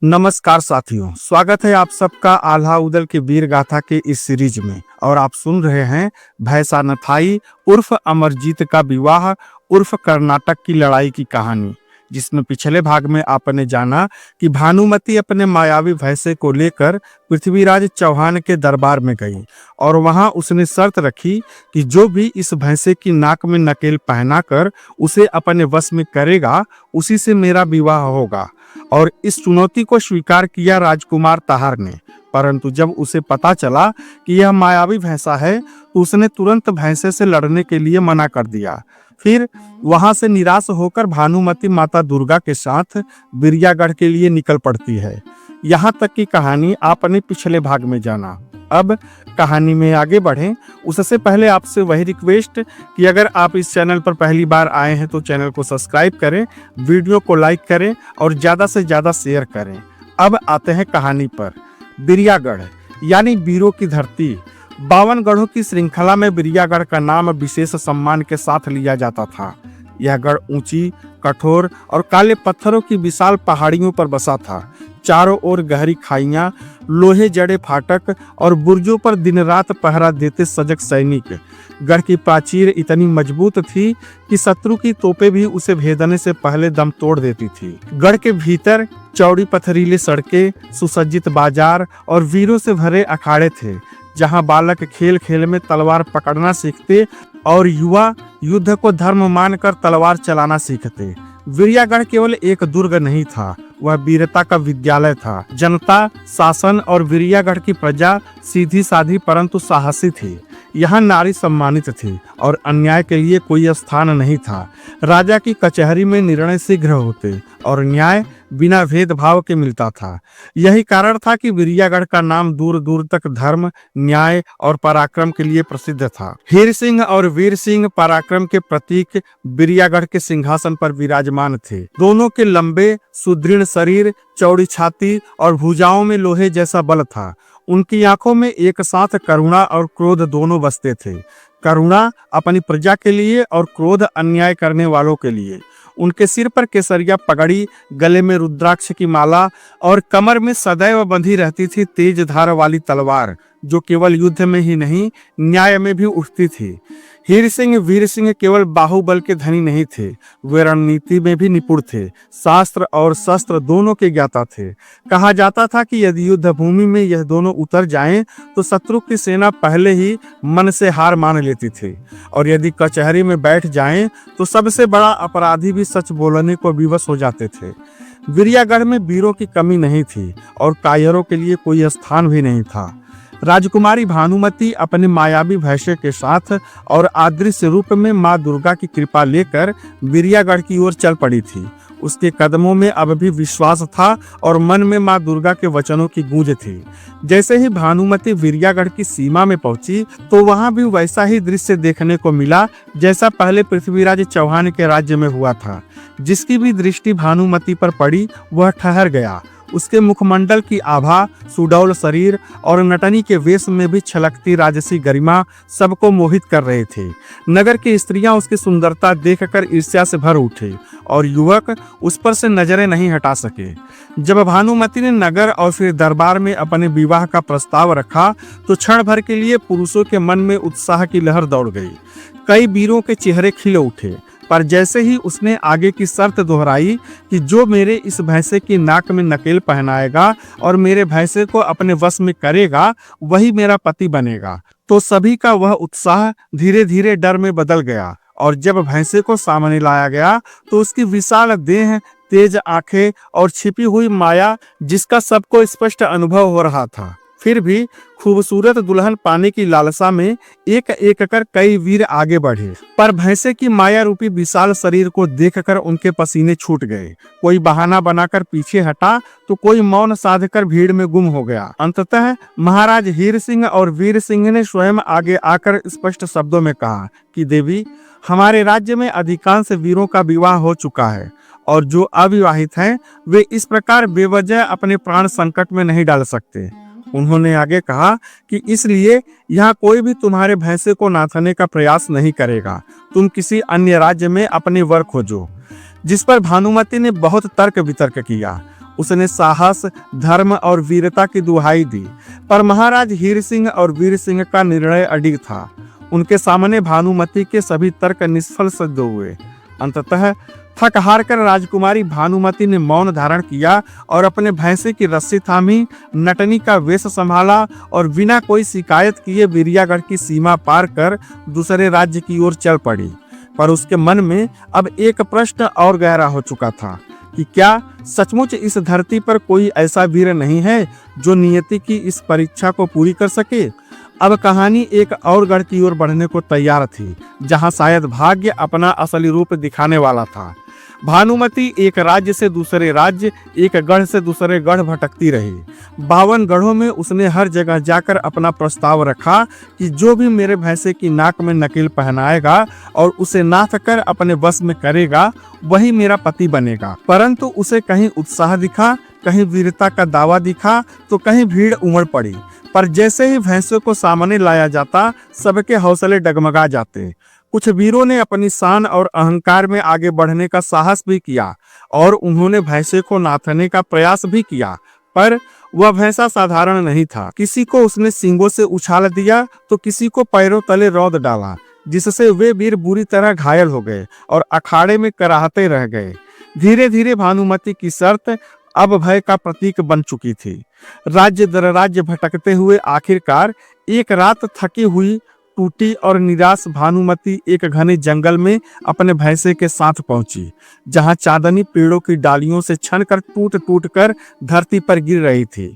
नमस्कार साथियों, स्वागत है आप सबका आल्हा उदल के वीर गाथा के इस सीरीज में। और आप सुन रहे हैं भैंसा नथाई उर्फ अमरजीत का विवाह उर्फ कर्नाटक की लड़ाई की कहानी, जिसमें पिछले भाग में आपने जाना कि भानुमति अपने मायावी भैंसे को लेकर पृथ्वीराज चौहान के दरबार में गई और वहां उसने शर्त रखी कि जो भी इस भैंसे की नाक में नकेल पहनाकर उसे अपने वश में करेगा उसी से मेरा विवाह होगा। और इस चुनौती को स्वीकार किया राजकुमार ताहार ने। परंतु जब उसे पता चला कि यह मायावी भैंसा है तो उसने तुरंत भैंसे से लड़ने के लिए मना कर दिया। फिर वहां से निराश होकर भानुमति माता दुर्गा के साथ बिरियागढ़ के लिए निकल पड़ती है। यहाँ तक की कहानी आपने पिछले भाग में जाना। अब कहानी में आगे बढ़ें उससे पहले आपसे वही रिक्वेस्ट कि अगर आप इस चैनल पर पहली बार आए हैं तो चैनल को सब्सक्राइब करें, वीडियो को लाइक करें और ज़्यादा से ज़्यादा शेयर करें। अब आते हैं कहानी पर। बिरियागढ़ यानी वीरों की धरती। 52 गढ़ों की श्रृंखला में बिरियागढ़ का नाम विशेष सम्मान के साथ लिया जाता था। यह गढ़ ऊंची, कठोर और काले पत्थरों की विशाल पहाड़ियों पर बसा था। चारों ओर गहरी खाइयां, लोहे जड़े फाटक और बुर्जों पर दिन रात पहरा देते सजग सैनिक। गढ़ की प्राचीर इतनी मजबूत थी कि शत्रु की तोपें भी उसे भेदने से पहले दम तोड़ देती थी। गढ़ के भीतर चौड़ी पथरीली सड़कें, सुसज्जित बाजार और वीरों से भरे अखाड़े थे, जहां बालक खेल खेल में तलवार पकड़ना सीखते और युवा युद्ध को धर्म मानकर तलवार चलाना सीखते। बिरियागढ़ केवल एक दुर्ग नहीं था, वह वीरता का विद्यालय था। जनता, शासन और बिरियागढ़ की प्रजा सीधी साधी परंतु साहसी थी। यहाँ नारी सम्मानित थी और अन्याय के लिए कोई स्थान नहीं था। राजा की कचहरी में निर्णय शीघ्र होते और न्याय बिना भेदभाव के मिलता था। यही कारण था कि बिरियागढ़ का नाम दूर दूर तक धर्म, न्याय और पराक्रम के लिए प्रसिद्ध था। हीर सिंह और वीर सिंह पराक्रम के प्रतीक बिरियागढ़ के सिंहासन पर विराजमान थे। दोनों के लंबे सुदृढ़ शरीर, चौड़ी छाती और भुजाओं में लोहे जैसा बल था। उनकी आंखों में एक साथ करुणा और क्रोध दोनों बसते थे। करुणा अपनी प्रजा के लिए और क्रोध अन्याय करने वालों के लिए। उनके सिर पर केसरिया पगड़ी, गले में रुद्राक्ष की माला और कमर में सदैव बंधी रहती थी तेज धार वाली तलवार, जो केवल युद्ध में ही नहीं न्याय में भी उठती थी। हीर सिंह वीर सिंह केवल बाहुबल के धनी नहीं थे, वे रणनीति में भी निपुण थे। शास्त्र और शस्त्र दोनों के ज्ञाता थे। कहा जाता था कि यदि युद्ध भूमि में यह दोनों उतर जाएं तो शत्रु की सेना पहले ही मन से हार मान लेती थी, और यदि कचहरी में बैठ जाएं तो सबसे बड़ा अपराधी भी सच बोलने को विवश हो जाते थे। बिरियागढ़ में वीरों की कमी नहीं थी और कायरों के लिए कोई स्थान भी नहीं था। राजकुमारी भानुमति अपने मायावी भैंसे के साथ और अदृश्य रूप में मां दुर्गा की कृपा लेकर बिरियागढ़ की ओर चल पड़ी थी। उसके कदमों में अब भी विश्वास था और मन में मां दुर्गा के वचनों की गूंज थी। जैसे ही भानुमति बिरियागढ़ की सीमा में पहुंची तो वहां भी वैसा ही दृश्य देखने को मिला जैसा पहले पृथ्वीराज चौहान के राज्य में हुआ था। जिसकी भी दृष्टि भानुमति पर पड़ी वह ठहर गया। उसके मुखमंडल की आभा, सुडौल शरीर और नटनी के वेश में भी छलकती राजसी गरिमा सबको मोहित कर रहे थे। नगर की स्त्रियां उसकी सुंदरता देखकर ईर्ष्या से भर उठे और युवक उस पर से नजरें नहीं हटा सके। जब भानुमति ने नगर और फिर दरबार में अपने विवाह का प्रस्ताव रखा तो क्षण भर के लिए पुरुषों के मन में उत्साह की लहर दौड़ गई। कई वीरों के चेहरे खिल उठे, पर जैसे ही उसने आगे की शर्त दोहराई कि जो मेरे इस भैंसे की नाक में नकेल पहनाएगा और मेरे भैंसे को अपने वश में करेगा वही मेरा पति बनेगा, तो सभी का वह उत्साह धीरे धीरे डर में बदल गया। और जब भैंसे को सामने लाया गया तो उसकी विशाल देह, तेज आंखें और छिपी हुई माया जिसका सबको स्पष्ट अनुभव हो रहा था। फिर भी खूबसूरत दुल्हन पाने की लालसा में एक एक कर कई वीर आगे बढ़े, पर भैंसे की माया रूपी विशाल शरीर को देखकर उनके पसीने छूट गए। कोई बहाना बनाकर पीछे हटा तो कोई मौन साधकर भीड़ में गुम हो गया। अंततः महाराज हीर सिंह और वीर सिंह ने स्वयं आगे आकर स्पष्ट शब्दों में कहा कि देवी, हमारे राज्य में अधिकांश वीरों का विवाह हो चुका है और जो अविवाहित हैं वे इस प्रकार बेवजह अपने प्राण संकट में नहीं डाल सकते। उन्होंने आगे कहा कि इसलिए यहाँ कोई भी तुम्हारे भैंसे को नाथने का प्रयास नहीं करेगा। तुम किसी अन्य राज्य में अपने वर खोजो। जिस पर भानुमति ने बहुत तर्क वितर्क किया। उसने साहस, धर्म और वीरता की दुहाई दी, पर महाराज हीर सिंह और वीर सिंह का निर्णय अडिग था। उनके सामने भानुमति के सभी तर्क निष्फल सिद्ध हुए। अंततः थक हार कर राजकुमारी भानुमति ने मौन धारण किया और अपने भैंसे की रस्सी थामी, नटनी का वेश संभाला और बिना कोई शिकायत किए विरियागढ़ की सीमा पार कर दूसरे राज्य की ओर चल पड़ी। पर उसके मन में अब एक प्रश्न और गहरा हो चुका था कि क्या सचमुच इस धरती पर कोई ऐसा वीर नहीं है जो नियति की इस परीक्षा को पूरी कर सके। अब कहानी एक और गढ़ की ओर बढ़ने को तैयार थी, जहां शायद भाग्य अपना असली रूप दिखाने वाला था। भानुमति एक राज्य से दूसरे राज्य, एक गढ़ से दूसरे गढ़ भटकती रही। 52 गढ़ों में उसने हर जगह जाकर अपना प्रस्ताव रखा कि जो भी मेरे भैंसे की नाक में नकेल पहनाएगा और उसे नाथ कर अपने वश में करेगा, वही मेरा पति बनेगा। परंतु उसे कहीं उत्साह दिखा, कहीं वीरता का दावा दिखा, तो कहीं भीड़ उमड़ पड़ी। पर जैसे ही भैंसों को सामने लाया जाता, सबके हौसले डगमगा जाते। कुछ वीरों ने अपनी शान और अहंकार में आगे बढ़ने का साहस भी किया और उन्होंने भैंसे को नाथने का प्रयास भी किया, पर वह भैंसा साधारण नहीं था। किसी को उसने सींगों से उछाल दिया तो किसी को पैरों तले रौंद डाला, जिससे वे वीर बुरी तरह घायल हो गए और अखाड़े में कराहते रह गए। धीरे धीरे भानुमति की शर्त अब भय का प्रतीक बन चुकी थी। राज्य दर राज्य भटकते हुए आखिरकार एक रात थकी हुई, टूटी और निराश भानुमति एक घने जंगल में अपने भैंसे के साथ पहुंची, जहां चांदनी पेड़ों की डालियों से छनकर टूट टूट कर धरती पर गिर रही थी।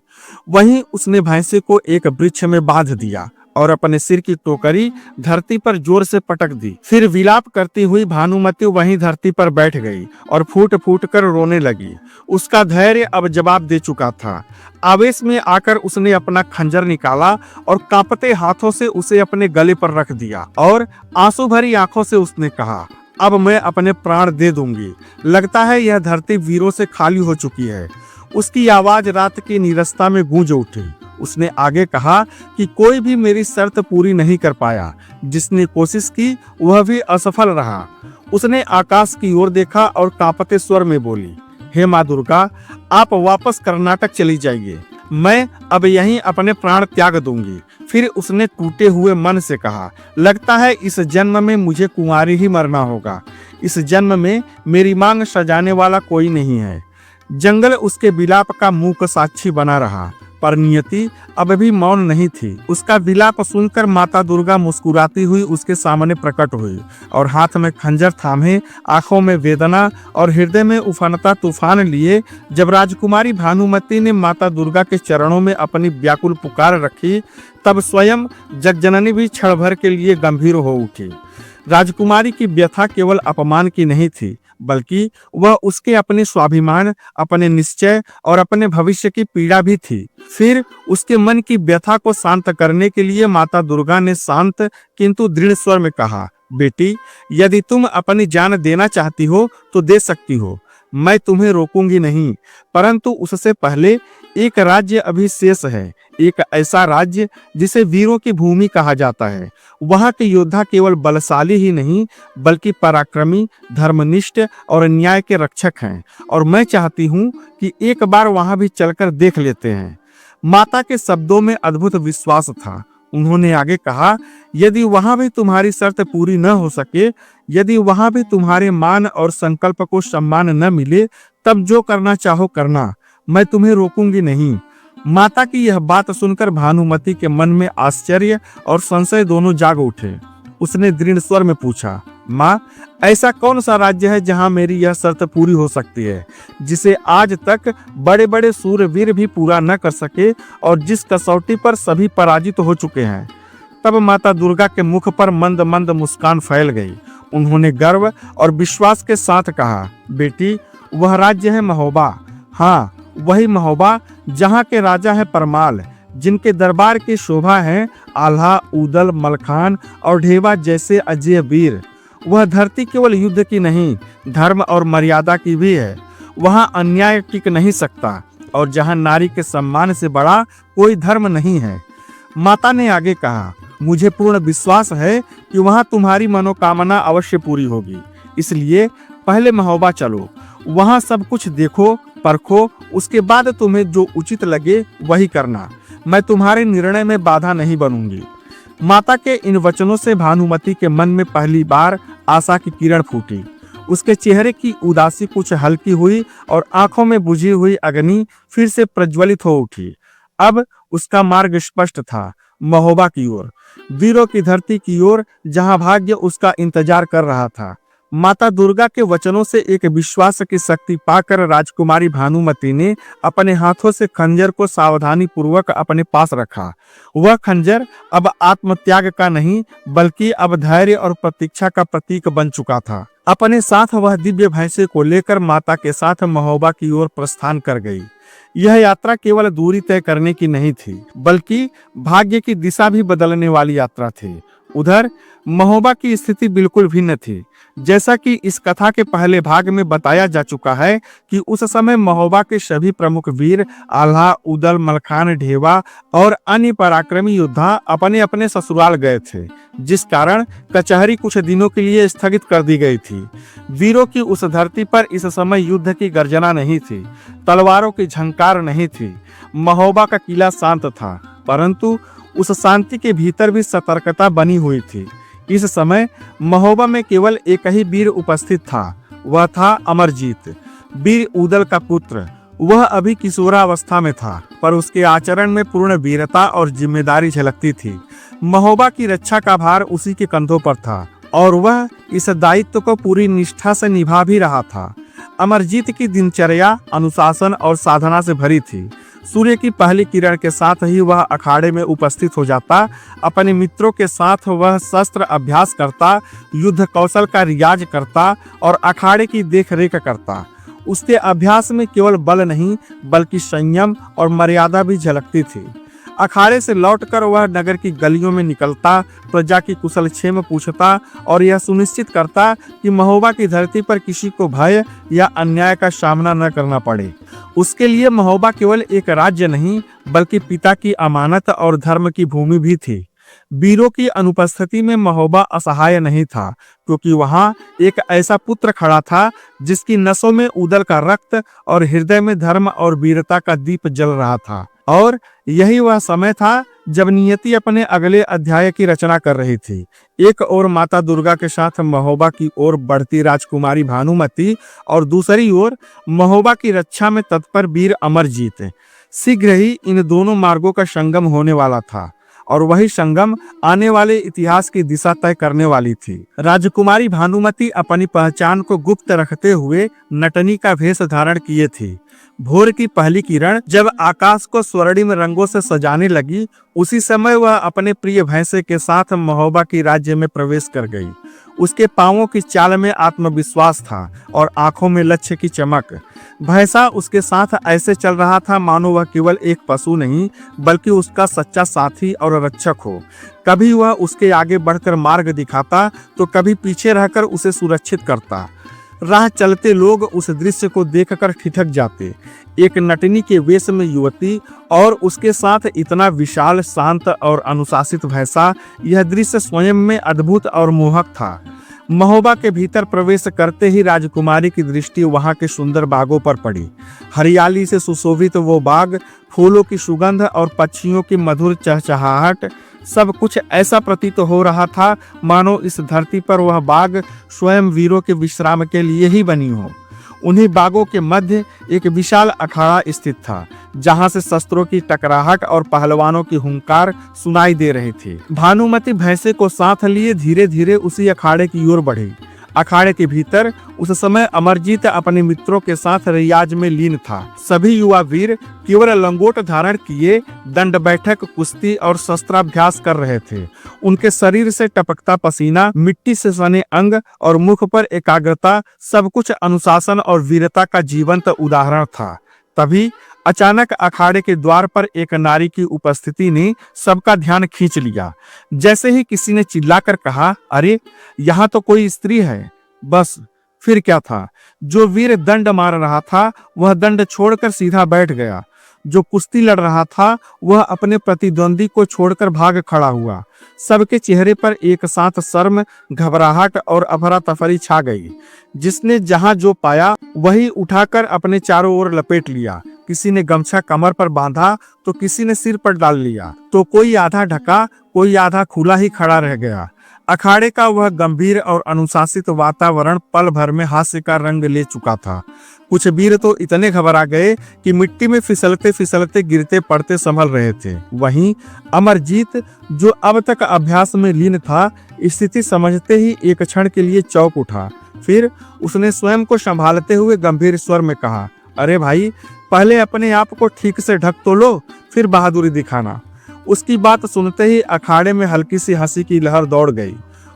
वहीं उसने भैंसे को एक वृक्ष में बांध दिया और अपने सिर की टोकरी धरती पर जोर से पटक दी। फिर विलाप करती हुई भानुमति वहीं धरती पर बैठ गई और फूट फूट कर रोने लगी। उसका धैर्य अब जवाब दे चुका था। आवेश में आकर उसने अपना खंजर निकाला और कांपते हाथों से उसे अपने गले पर रख दिया और आंसू भरी आंखों से उसने कहा, अब मैं अपने प्राण दे दूंगी। लगता है यह धरती वीरों से खाली हो चुकी है। उसकी आवाज रात की नीरसता में गूंज उठी। उसने आगे कहा कि कोई भी मेरी शर्त पूरी नहीं कर पाया। जिसने कोशिश की वह भी असफल रहा। उसने आकाश की ओर देखा और कांपते स्वर में बोली, हे माँ दुर्गा, आप वापस कर्नाटक चली जाइए। मैं अब यहीं अपने प्राण त्याग दूंगी। फिर उसने टूटे हुए मन से कहा, लगता है इस जन्म में मुझे कुंवारी ही मरना होगा। इस जन्म में मेरी मांग सजाने वाला कोई नहीं है। जंगल उसके विलाप का मूक साक्षी बना रहा, पर नियति अब भी मौन नहीं थी। उसका विलाप सुनकर माता दुर्गा मुस्कुराती हुई उसके सामने प्रकट हुई और हाथ में खंजर थामे, आंखों में वेदना और हृदय में उफनता तूफान लिए जब राजकुमारी भानुमति ने माता दुर्गा के चरणों में अपनी व्याकुल पुकार रखी, तब स्वयं जगजननी भी क्षण भर के लिए गंभीर हो उठी। राजकुमारी की व्यथा केवल अपमान की नहीं थी, बल्कि वह उसके अपने स्वाभिमान, अपने निश्चय और अपने भविष्य की पीड़ा भी थी। फिर उसके मन की व्यथा को शांत करने के लिए माता दुर्गा ने शांत किंतु दृढ़ स्वर में कहा, बेटी, यदि तुम अपनी जान देना चाहती हो तो दे सकती हो। मैं तुम्हें रोकूंगी नहीं, परंतु उससे पहले एक राज्य अभी शेष है। एक ऐसा राज्य जिसे वीरों की भूमि कहा जाता है। वहां के योद्धा केवल बलशाली ही नहीं, बल्कि पराक्रमी, धर्मनिष्ठ और न्याय के रक्षक हैं। और मैं चाहती हूँ कि एक बार वहां भी चलकर देख लेते हैं। माता के शब्दों में अद्भुत विश्वास था। उन्होंने आगे कहा, यदि वहां भी तुम्हारी शर्त पूरी न हो सके, यदि वहां भी तुम्हारे मान और संकल्प को सम्मान न मिले, तब जो करना चाहो करना, मैं तुम्हें रोकूंगी नहीं। माता की यह बात सुनकर भानुमति के मन में आश्चर्य और संशय दोनों जाग उठे। उसने दृढ़ स्वर में पूछा, माँ, ऐसा कौन सा राज्य है जहाँ मेरी यह शर्त पूरी हो सकती है, जिसे आज तक बड़े बड़े सूरवीर भी पूरा न कर सके और जिस कसौटी पर सभी पराजित हो चुके हैं। तब माता दुर्गा के मुख पर मंद मंद मुस्कान फैल गई। उन्होंने गर्व और विश्वास के साथ कहा, बेटी, वह राज्य है महोबा। हाँ, वही महोबा जहाँ के राजा है परमाल, जिनके दरबार की शोभा है आल्हा, उदल, मलखान और ढेवा जैसे अजय वीर। वह धरती केवल युद्ध की नहीं, धर्म और मर्यादा की भी है। वहाँ अन्याय टिक नहीं सकता और जहाँ नारी के सम्मान से बड़ा कोई धर्म नहीं है। माता ने आगे कहा, मुझे पूर्ण विश्वास है कि वहाँ तुम्हारी मनोकामना अवश्य पूरी होगी। इसलिए पहले महोबा चलो, वहाँ सब कुछ देखो, परखो, उसके बाद तुम्हें जो उचित लगे वही करना। मैं तुम्हारे निर्णय में बाधा नहीं बनूंगी। माता के इन वचनों से भानुमति के मन में पहली बार आशा की किरण फूटी। उसके चेहरे की उदासी कुछ हल्की हुई और आंखों में बुझी हुई अग्नि फिर से प्रज्वलित हो उठी। अब उसका मार्ग स्पष्ट था, महोबा की ओर, वीरों की धरती की ओर, जहां भाग्य उसका इंतजार कर रहा था। माता दुर्गा के वचनों से एक विश्वास की शक्ति पाकर राजकुमारी भानुमति ने अपने हाथों से खंजर को सावधानी पूर्वक अपने पास रखा। वह खंजर अब आत्मत्याग का नहीं, बल्कि अब धैर्य और प्रतीक्षा का प्रतीक बन चुका था। अपने साथ वह दिव्य भैंसे को लेकर माता के साथ महोबा की ओर प्रस्थान कर गई। यह यात्रा केवल दूरी तय करने की नहीं थी, बल्कि भाग्य की दिशा भी बदलने वाली यात्रा थी। उधर महोबा की स्थिति बिल्कुल भिन्न थी। जैसा कि इस कथा के पहले भाग में बताया जा चुका है कि उस समय महोबा के सभी प्रमुख वीर आल्हा, उदल, मलखान, ढेवा और अन्य पराक्रमी योद्धा अपने अपने ससुराल गए थे, जिस कारण कचहरी कुछ दिनों के लिए स्थगित कर दी गई थी। वीरों की उस धरती पर इस समय युद्ध की गर्जना नहीं थी, तलवारों की झंकार नहीं थी। महोबा का किला शांत था, परंतु उस शांति के भीतर भी सतर्कता बनी हुई थी। इस समय महोबा में केवल एक ही वीर उपस्थित था, वह था अमरजीत, वीर उदल का पुत्र। वह अभी किशोरावस्था में था, पर उसके आचरण में पूर्ण वीरता और जिम्मेदारी झलकती थी। महोबा की रक्षा का भार उसी के कंधों पर था और वह इस दायित्व को पूरी निष्ठा से निभा भी रहा था। अमरजीत की दिनचर्या अनुशासन और साधना से भरी थी। सूर्य की पहली किरण के साथ ही वह अखाड़े में उपस्थित हो जाता। अपने मित्रों के साथ वह शस्त्र अभ्यास करता, युद्ध कौशल का रियाज करता और अखाड़े की देखरेख करता। उसके अभ्यास में केवल बल नहीं, बल्कि संयम और मर्यादा भी झलकती थी। अखाड़े से लौटकर वह नगर की गलियों में निकलता, प्रजा की कुशल क्षेम पूछता और यह सुनिश्चित करता कि महोबा की धरती पर किसी को भय या अन्याय का सामना न करना पड़े। उसके लिए महोबा केवल एक राज्य नहीं, बल्कि पिता की अमानत और धर्म की भूमि भी थी। वीरों की अनुपस्थिति में महोबा असहाय नहीं था, क्योंकि वहां एक ऐसा पुत्र खड़ा था जिसकी नसों में उदल का रक्त और हृदय में धर्म और वीरता का दीप जल रहा था। और यही वह समय था जब नियति अपने अगले अध्याय की रचना कर रही थी। एक ओर माता दुर्गा के साथ महोबा की ओर बढ़ती राजकुमारी भानुमति और दूसरी ओर महोबा की रक्षा में तत्पर वीर अमरजीत। शीघ्र ही इन दोनों मार्गों का संगम होने वाला था और वही संगम आने वाले इतिहास की दिशा तय करने वाली थी। राजकुमारी भानुमति अपनी पहचान को गुप्त रखते हुए नटनी का वेश धारण किए थी। भोर की पहली किरण जब आकाश को स्वर्णिम रंगों से सजाने लगी, उसी समय वह अपने प्रिय भैंसे के साथ महोबा की राज्य में प्रवेश कर गई। उसके पांवों की चाल में आत्मविश्वास था और आंखों में लक्ष्य की चमक। भैंसा उसके साथ ऐसे चल रहा था मानो वह केवल एक पशु नहीं, बल्कि उसका सच्चा साथी और रक्षक हो। कभी वह उसके आगे बढ़कर मार्ग दिखाता, तो कभी पीछे रहकर उसे सुरक्षित करता। राह चलते लोग उस दृश्य को देखकर ठिठक जाते। एक नटनी के वेश में युवती और उसके साथ इतना विशाल, शांत और अनुशासित भैंसा, यह दृश्य स्वयं में अद्भुत और मोहक था। महोबा के भीतर प्रवेश करते ही राजकुमारी की दृष्टि वहां के सुंदर बागों पर पड़ी। हरियाली से सुशोभित वो बाग, फूलों की सुगंध और पक्षियों की मधुर चहचहाहट, सब कुछ ऐसा प्रतीत हो रहा था मानो इस धरती पर वह बाग स्वयं वीरों के विश्राम के लिए ही बनी हो। उन्हीं बागों के मध्य एक विशाल अखाड़ा स्थित था, जहां से शस्त्रों की टकराहट और पहलवानों की हुंकार सुनाई दे रही थी। भानुमति भैंसे को साथ लिए धीरे धीरे उसी अखाड़े की ओर बढ़ी। अखाड़े के भीतर उस समय अमरजीत अपने मित्रों के साथ रियाज में लीन था। सभी युवा वीर केवल लंगोट धारण किए दंड बैठक, कुश्ती और शस्त्राभ्यास कर रहे थे। उनके शरीर से टपकता पसीना, मिट्टी से सने अंग और मुख पर एकाग्रता, सब कुछ अनुशासन और वीरता का जीवंत उदाहरण था। तभी अचानक अखाड़े के द्वार पर एक नारी की उपस्थिति ने सबका ध्यान खींच लिया। जैसे ही किसी ने चिल्लाकर कहा, अरे यहाँ तो कोई स्त्री है, बस फिर क्या था। जो वीर दंड मार रहा था वह दंड छोड़कर सीधा बैठ गया। जो कुश्ती लड़ रहा था वह अपने प्रतिद्वंदी को छोड़कर भाग खड़ा हुआ। सबके चेहरे पर एक साथ शर्म, घबराहट और अफरा तफरी छा गई। जिसने जहां जो पाया वही उठाकर अपने चारों ओर लपेट लिया। किसी ने गमछा कमर पर बांधा तो किसी ने सिर पर डाल लिया, तो कोई आधा ढका, कोई आधा खुला ही खड़ा रह गया। अखाड़े का वह गंभीर और अनुशासित वातावरण पल भर में हास्य का रंग ले चुका था। कुछ वीर तो इतने घबरा गए कि मिट्टी में फिसलते फिसलते गिरते पड़ते संभल रहे थे। वहीं अमरजीत, जो अब तक अभ्यास में लीन था, स्थिति समझते ही एक क्षण के लिए चौंक उठा। फिर उसने स्वयं को संभालते हुए गंभीर स्वर में कहा, अरे भाई, पहले अपने आप को ठीक से ढक तो लो, फिर बहादुरी दिखाना। उसकी बात सुनते ही अखाड़े में हल्की सी हंसी की लहर दौड़ गई।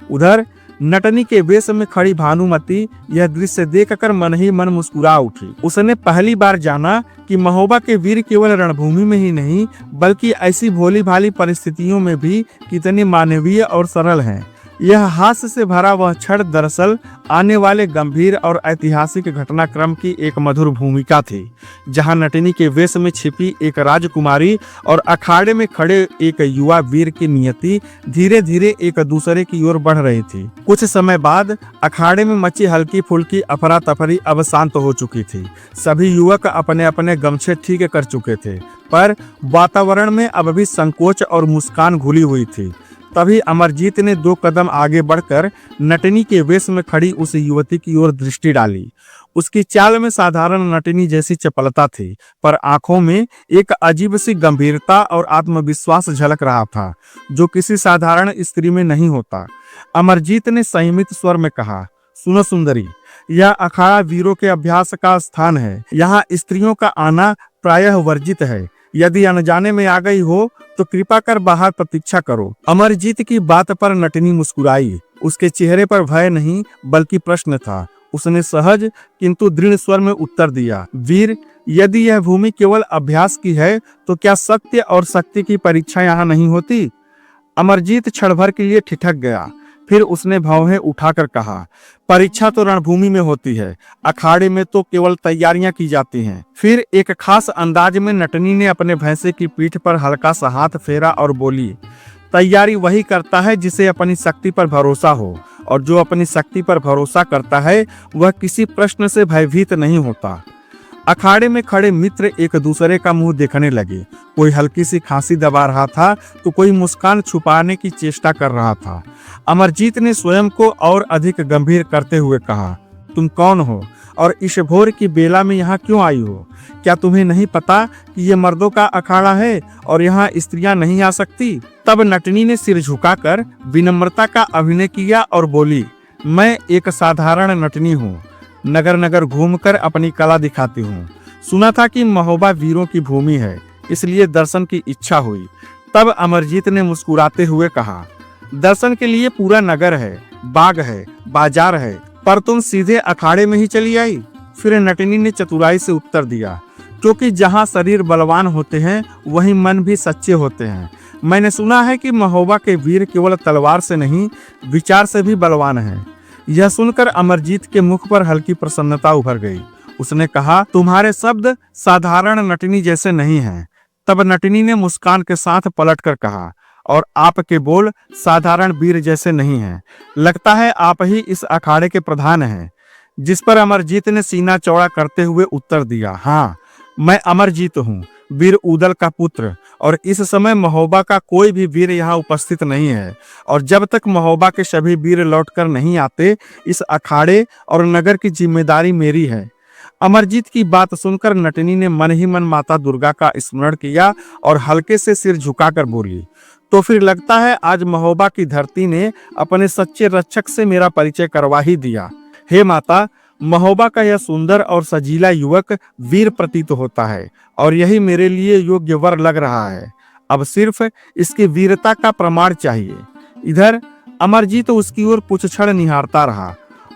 उधर नटनी के वेश में खड़ी भानुमति यह दृश्य देखकर मन ही मन मुस्कुरा उठी। उसने पहली बार जाना कि महोबा के वीर केवल रणभूमि में ही नहीं, बल्कि ऐसी भोली भाली परिस्थितियों में भी कितने मानवीय और सरल हैं। यह हास्य से भरा वह क्षण दरअसल आने वाले गंभीर और ऐतिहासिक घटनाक्रम की एक मधुर भूमिका थी, जहां नटनी के वेश में छिपी एक राजकुमारी और अखाड़े में खड़े एक युवा वीर की नियति धीरे धीरे एक दूसरे की ओर बढ़ रही थी। कुछ समय बाद अखाड़े में मची हल्की फुल्की अफरा तफरी अब शांत हो चुकी थी। सभी युवक अपने अपने गमछे ठीक कर चुके थे, पर वातावरण में अब भी संकोच और मुस्कान घुली हुई थी। तभी अमरजीत ने 2 कदम आगे बढ़कर नटनी के वेश में खड़ी उस युवती की ओर दृष्टि डाली। उसकी चाल में साधारण नटनी जैसी चपलता थी, पर आंखों में एक अजीब सी गंभीरता और आत्मविश्वास झलक रहा था, जो किसी साधारण स्त्री में नहीं होता। अमरजीत ने संयमित स्वर में कहा, सुनो सुंदरी, यह अखाड़ा वीरों के अभ्यास का स्थान है। यहाँ स्त्रियों का आना प्रायः वर्जित है। यदि अनजाने में आ गई हो तो कृपा कर बाहर प्रतीक्षा करो। अमरजीत की बात पर नटनी मुस्कुराई। उसके चेहरे पर भय नहीं बल्कि प्रश्न था। उसने सहज किंतु दृढ़ स्वर में उत्तर दिया, वीर, यदि यह भूमि केवल अभ्यास की है तो क्या सत्य और शक्ति की परीक्षा यहाँ नहीं होती? अमरजीत क्षण भर के लिए ठिठक गया। फिर उसने भौहें उठाकर कहा, परीक्षा तो रणभूमि में होती है, अखाड़े में तो केवल तैयारियां की जाती हैं। फिर एक खास अंदाज में नटनी ने अपने भैंसे की पीठ पर हल्का सा हाथ फेरा और बोली, तैयारी वही करता है जिसे अपनी शक्ति पर भरोसा हो, और जो अपनी शक्ति पर भरोसा करता है वह किसी प्रश्न से भयभीत नहीं होता। अखाड़े में खड़े मित्र एक दूसरे का मुंह देखने लगे। कोई हल्की सी खांसी दबा रहा था तो कोई मुस्कान छुपाने की चेष्टा कर रहा था। अमरजीत ने स्वयं को और अधिक गंभीर करते हुए कहा, तुम कौन हो और इस भोर की बेला में यहाँ क्यों आई हो? क्या तुम्हें नहीं पता कि ये मर्दों का अखाड़ा है और यहाँ स्त्रियां नहीं आ सकती? तब नटनी ने सिर झुकाकर विनम्रता का अभिनय किया और बोली, मैं एक साधारण नटनी हूँ, नगर नगर घूमकर अपनी कला दिखाती हूँ। सुना था कि महोबा वीरों की भूमि है, इसलिए दर्शन की इच्छा हुई। तब अमरजीत ने मुस्कुराते हुए कहा, दर्शन के लिए पूरा नगर है, बाग है, बाजार है, पर तुम सीधे अखाड़े में ही चली आई। फिर नटनी ने चतुराई से उत्तर दिया, क्योंकि जहाँ शरीर बलवान होते हैं वहीं मन भी सच्चे होते हैं। मैंने सुना है कि महोबा के वीर केवल तलवार से नहीं, विचार से भी बलवान हैं। यह सुनकर अमरजीत के मुख पर हल्की प्रसन्नता उभर गई। उसने कहा, तुम्हारे शब्द साधारण नटनी जैसे नहीं हैं। तब नटनी ने मुस्कान के साथ पलटकर कहा, और आपके बोल साधारण वीर जैसे नहीं हैं। लगता है आप ही इस अखाड़े के प्रधान हैं। जिस पर अमरजीत ने सीना चौड़ा करते हुए उत्तर दिया, हाँ, मैं अमरजीत हूँ, वीर उदल का पुत्र, और इस समय महोबा का कोई भी वीर यहाँ उपस्थित नहीं है। और जब तक महोबा के सभी वीर लौटकर नहीं आते, इस अखाड़े और नगर की जिम्मेदारी मेरी है। अमरजीत की बात सुनकर नटनी ने मन ही मन माता दुर्गा का स्मरण किया और हल्के से सिर झुकाकर बोली, तो फिर लगता है आज महोबा की धरती ने अपने सच्चे रक्षक से मेरा परिचय करवा ही दिया। हे माता, महोबा का यह सुंदर और सजीला युवक वीर प्रतीत होता है और यही मेरे लिए योग्य वर लग रहा है। अब सिर्फ इसकी वीरता का प्रमाण चाहिए। इधर अमरजीत उसकी ओर कुछ क्षण निहारता रहा।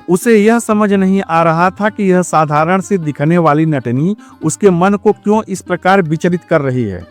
उसे यह समझ नहीं आ रहा था कि यह साधारण सी दिखने वाली नटनी उसके मन को क्यों इस प्रकार विचलित कर रही है।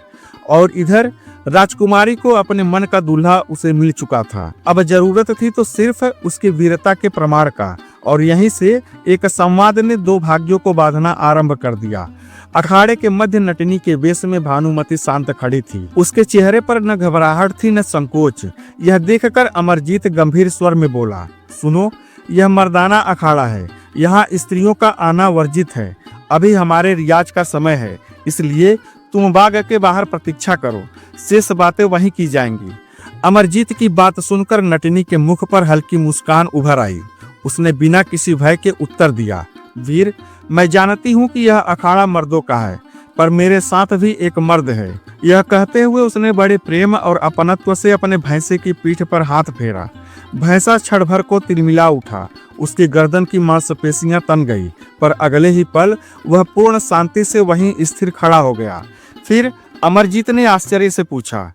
और इधर राजकुमारी को अपने मन का दूल्हा उसे मिल चुका था। अब जरूरत थी तो सिर्फ उसकी वीरता के प्रमाण का, और यहीं से एक संवाद ने 2 भाग्यों को बांधना आरंभ कर दिया। अखाड़े के मध्य नटनी के वेश में भानुमति शांत खड़ी थी। उसके चेहरे पर न घबराहट थी न संकोच। यह देखकर अमरजीत गंभीर स्वर में बोला, सुनो, यह मर्दाना अखाड़ा है, यहाँ स्त्रियों का आना वर्जित है। अभी हमारे रियाज का समय है, इसलिए तुम बाग के बाहर प्रतीक्षा करो, शेष बातें वहीं की जाएंगी। अमरजीत की बात सुनकर नटनी के मुख पर हल्की मुस्कान उभर आई। उसने बिना किसी भय के उत्तर दिया, वीर, मैं जानती हूँ कि यह अखाड़ा मर्दों का है, पर मेरे साथ भी एक मर्द है। यह कहते हुए उसने बड़े प्रेम और अपनत्व से अपने भैंसे की पीठ पर हाथ फेरा। भैंसा क्षण भर को तिलमिला उठा। उसकी गर्दन की मांसपेशियां तन गई, पर अगले ही पल वह पूर्ण शांति से वहीं स्थिर खड़ा हो गया। फिर अमरजीत ने आश्चर्य से पूछा,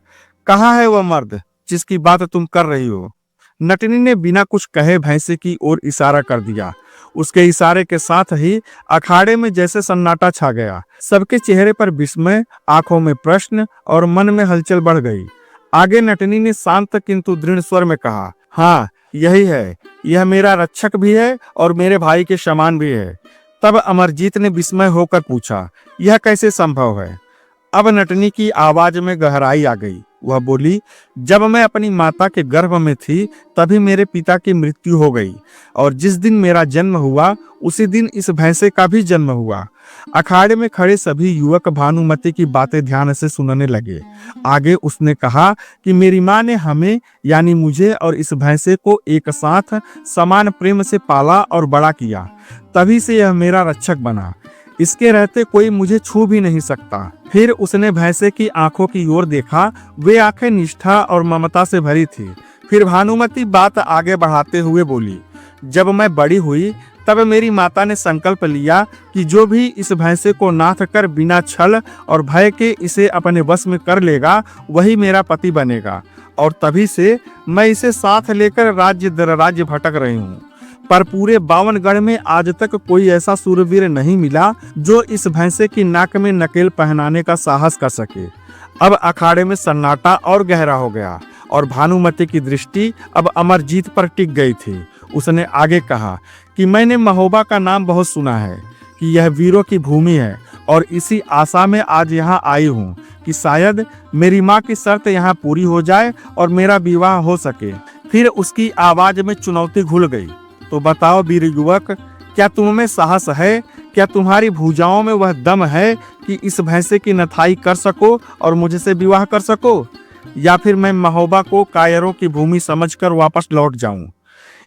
कहाँ है वह मर्द जिसकी बात तुम कर रही हो? नटनी ने बिना कुछ कहे भैंसे की ओर इशारा कर दिया। उसके इशारे के साथ ही अखाड़े में जैसे सन्नाटा छा गया। सबके चेहरे पर विस्मय, आंखों में प्रश्न और मन में हलचल बढ़ गई। आगे नटनी ने शांत किंतु दृढ़ स्वर में कहा, हाँ, यही है, यह मेरा रक्षक भी है और मेरे भाई के समान भी है। तब अमरजीत ने विस्मय होकर पूछा, यह कैसे संभव है? अब नटनी की आवाज में गहराई आ गई। वह बोली, जब मैं अपनी माता के गर्भ में थी तभी मेरे पिता की मृत्यु हो गई, और जिस दिन मेरा जन्म हुआ उसी दिन इस भैंसे का भी जन्म हुआ। अखाड़े में खड़े सभी युवक भानुमति की बातें ध्यान से सुनने लगे। आगे उसने कहा कि मेरी माँ ने हमें यानी मुझे और इस भैंसे को एक साथ समान प्रेम से पाला और बड़ा किया, तभी से यह मेरा रक्षक बना। इसके रहते कोई मुझे छू भी नहीं सकता। फिर उसने भैंसे की आंखों की ओर देखा। वे आंखें निष्ठा और ममता से भरी थी। फिर भानुमति बात आगे बढ़ाते हुए बोली, जब मैं बड़ी हुई तब मेरी माता ने संकल्प लिया कि जो भी इस भैंसे को नाथ कर बिना छल और भय के इसे अपने वश में कर लेगा वही मेरा पति बनेगा, और तभी से मैं इसे साथ लेकर राज्य दर राज्य भटक रही हूँ। पर पूरे 52 में आज तक कोई ऐसा सूरवीर नहीं मिला जो इस भैंसे की नाक में नकेल पहनाने का साहस कर सके। अब अखाड़े में सन्नाटा और गहरा हो गया और भानुमति की दृष्टि अब अमरजीत पर टिक गई थी। उसने आगे कहा कि मैंने महोबा का नाम बहुत सुना है कि यह वीरों की भूमि है, और इसी आशा में आज यहाँ आई हूँ कि शायद मेरी माँ की शर्त यहाँ पूरी हो जाए और मेरा विवाह हो सके। फिर उसकी आवाज में चुनौती घुल गई। तो बताओ वीर युवक, क्या तुम में साहस है? क्या तुम्हारी भुजाओं में वह दम है कि इस भैंसे की नथाई कर सको और मुझसे विवाह कर सको, या फिर मैं महोबा को कायरों की भूमि समझकर वापस लौट जाऊं?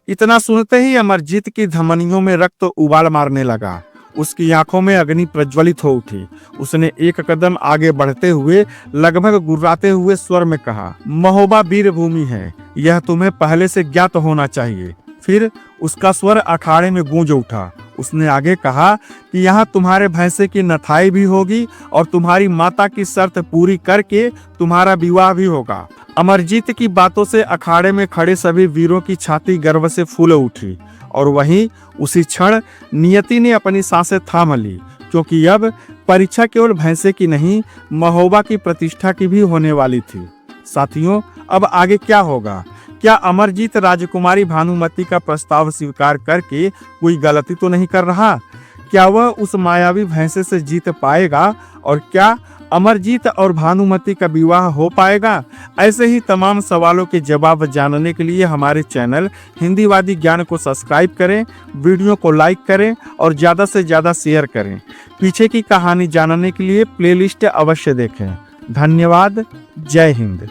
इतना सुनते ही अमरजीत की धमनियों में रक्त उबाल मारने लगा। उसकी आंखों में अग्नि प्रज्वलित हो उठी। उसने एक कदम आगे बढ़ते हुए लगभग गुर्राते हुए स्वर में कहा, महोबा वीर भूमि है, यह तुम्हें पहले से ज्ञात होना चाहिए। फिर उसका स्वर अखाड़े में गूंज उठा। उसने आगे कहा कि यहाँ तुम्हारे भैंसे की नथाई भी होगी और तुम्हारी माता की शर्त पूरी करके तुम्हारा विवाह भी होगा। अमरजीत की बातों से अखाड़े में खड़े सभी वीरों की छाती गर्व से फूल उठी, और वहीं उसी क्षण नियति ने अपनी सांसें थाम ली, क्योंकि अब परीक्षा केवल भैंसे की नहीं, महोबा की प्रतिष्ठा की भी होने वाली थी। साथियों, अब आगे क्या होगा? क्या अमरजीत राजकुमारी भानुमति का प्रस्ताव स्वीकार करके कोई गलती तो नहीं कर रहा? क्या वह उस मायावी भैंसे से जीत पाएगा? और क्या अमरजीत और भानुमति का विवाह हो पाएगा? ऐसे ही तमाम सवालों के जवाब जानने के लिए हमारे चैनल हिंदीवादी ज्ञान को सब्सक्राइब करें, वीडियो को लाइक करें और ज़्यादा से ज़्यादा शेयर करें। पीछे की कहानी जानने के लिए प्लेलिस्ट अवश्य देखें। धन्यवाद। जय हिंद।